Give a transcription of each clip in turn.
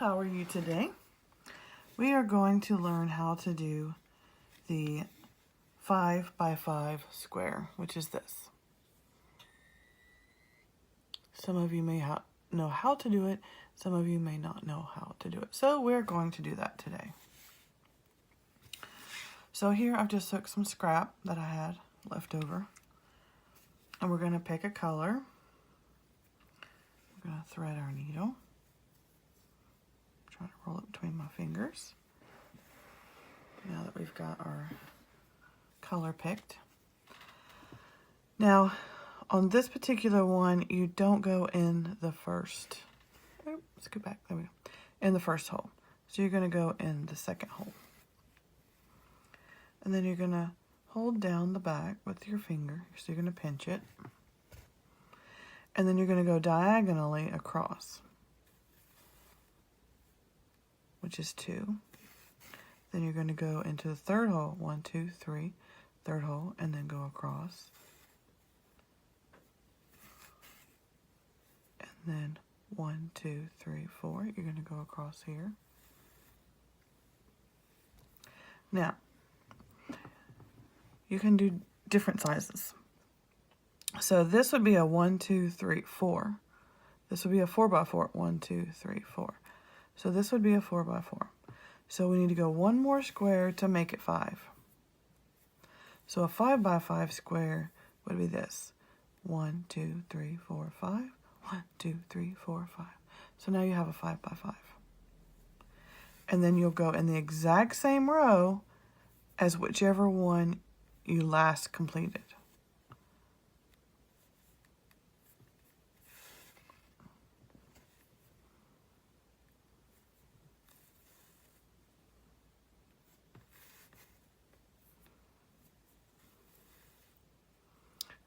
how are you today? We are going to learn how to do the 5 by 5 square, which is this. Some of you may know how to do it, some of you may not know how to do it. So we're going to do that today. So here I've just took some scrap that I had left over, and we're going to pick a color. We're going to thread our needle. Try to roll it between my fingers. Now that we've got our color picked. Now, on this particular one, you don't go in the first. Oh, let's go back. There we go. In the first hole. So you're going to go in the second hole. And then you're going to hold down the back with your finger. So you're going to pinch it. And then you're going to go diagonally across, which is 2. Then you're going to go into the third hole, 1, 2, 3, third hole, and then go across. And then 1, 2, 3, 4, you're going to go across here. Now, you can do different sizes. So this would be a 1, 2, 3, 4. This would be a 4 by 4. 1, 2, 3, 4. So this would be a 4 by 4. So we need to go one more square to make it 5. So a 5 by 5 square would be this. 1, 2, 3, 4, 5. 1, 2, 3, 4, 5. So now you have a 5 by 5. And then you'll go in the exact same row as whichever one you last completed.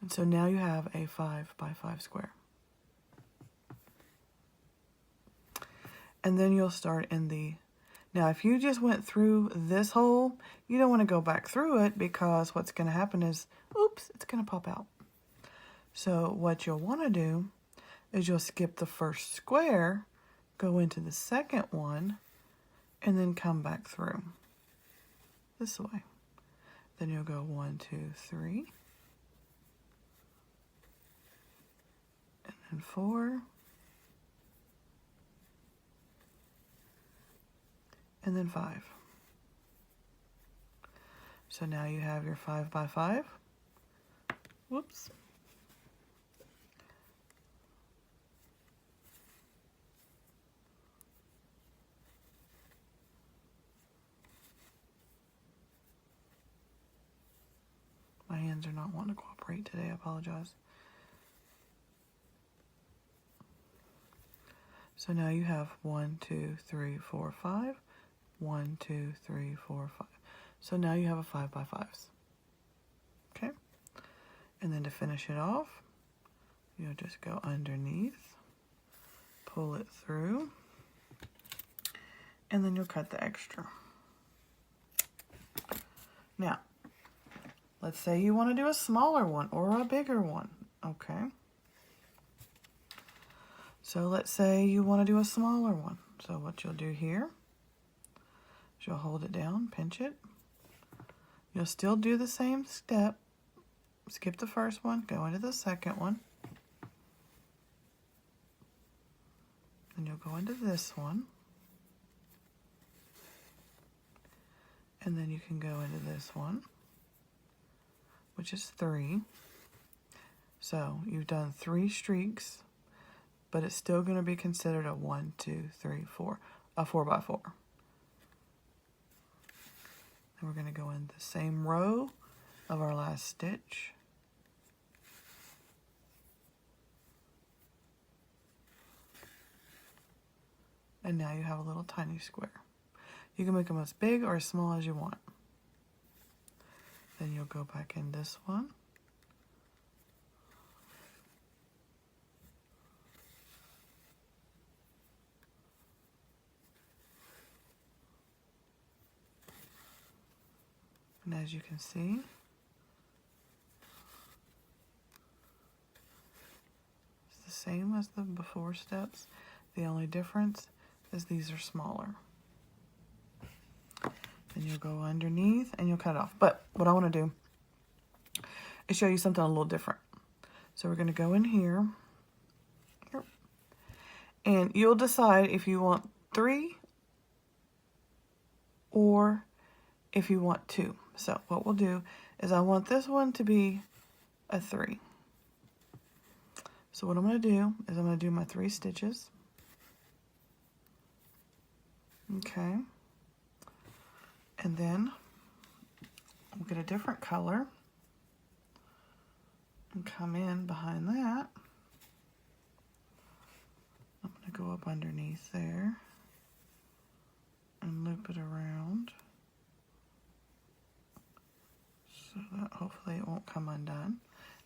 And so now you have a 5 by 5 square. And then you'll start in the, now if you just went through this hole, you don't want to go back through it because what's going to happen is, oops, it's going to pop out. So what you'll want to do is you'll skip the first square, go into the second one, and then come back through this way. Then you'll go 1, 2, 3. And 4, and then 5. So now you have your 5 by 5. Whoops. My hands are not wanting to cooperate today, I apologize. So now you have 1, 2, 3, 4, 5. 1, 2, 3, 4, 5. So now you have a 5 by 5s. Okay? And then to finish it off, you'll just go underneath, pull it through, and then you'll cut the extra. Now, let's say you want to do a smaller one or a bigger one. Okay? So let's say you want to do a smaller one. So what you'll do here is you'll hold it down, pinch it. You'll still do the same step. Skip the first one, go into the second one. And you'll go into this one. And then you can go into this one, which is 3. So you've done 3 streaks, but it's still going to be considered a 1, 2, 3, 4, a 4 by 4. And we're going to go in the same row of our last stitch. And now you have a little tiny square. You can make them as big or as small as you want. Then you'll go back in this one. And as you can see, it's the same as the before steps. The only difference is these are smaller. Then you'll go underneath and you'll cut it off. But what I want to do is show you something a little different. So we're going to go in here. And you'll decide if you want 3 or if you want 2. So what we'll do is I want this one to be a 3. So what I'm going to do is I'm going to do my 3 stitches. Okay. And then we'll get a different color and come in behind that. I'm going to go up underneath there and loop it around so that hopefully it won't come undone.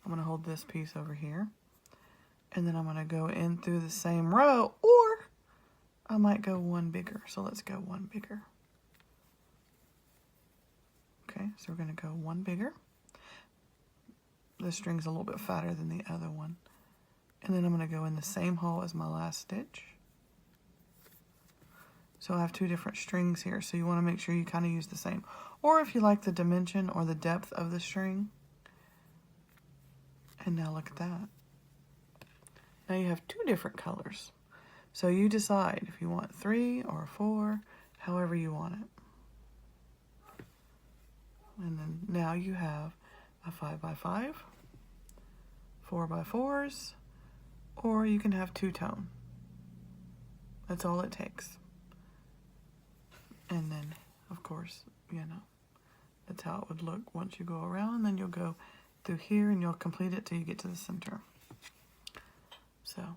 I'm going to hold this piece over here, and then I'm going to go in through the same row, or I might go one bigger. So let's go one bigger. Okay, so we're going to go one bigger. The string's a little bit fatter than the other one. And then I'm going to go in the same hole as my last stitch. So I have 2 different strings here, so you want to make sure you kind of use the same. Or if you like the dimension or the depth of the string. And now look at that. Now you have 2 different colors. So you decide if you want 3 or 4, however you want it. And then now you have a 5x5, 4x4s, or you can have 2-tone. That's all it takes. And then, of course, you know, that's how it would look once you go around. Then you'll go through here and you'll complete it till you get to the center. So,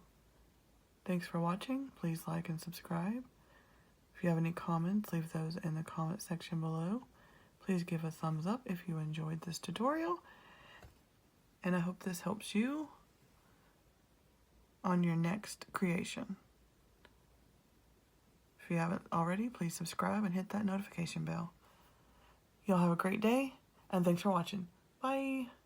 thanks for watching. Please like and subscribe. If you have any comments, leave those in the comment section below. Please give a thumbs up if you enjoyed this tutorial. And I hope this helps you on your next creation. If you haven't already, please subscribe and hit that notification bell. Y'all have a great day, and thanks for watching. Bye!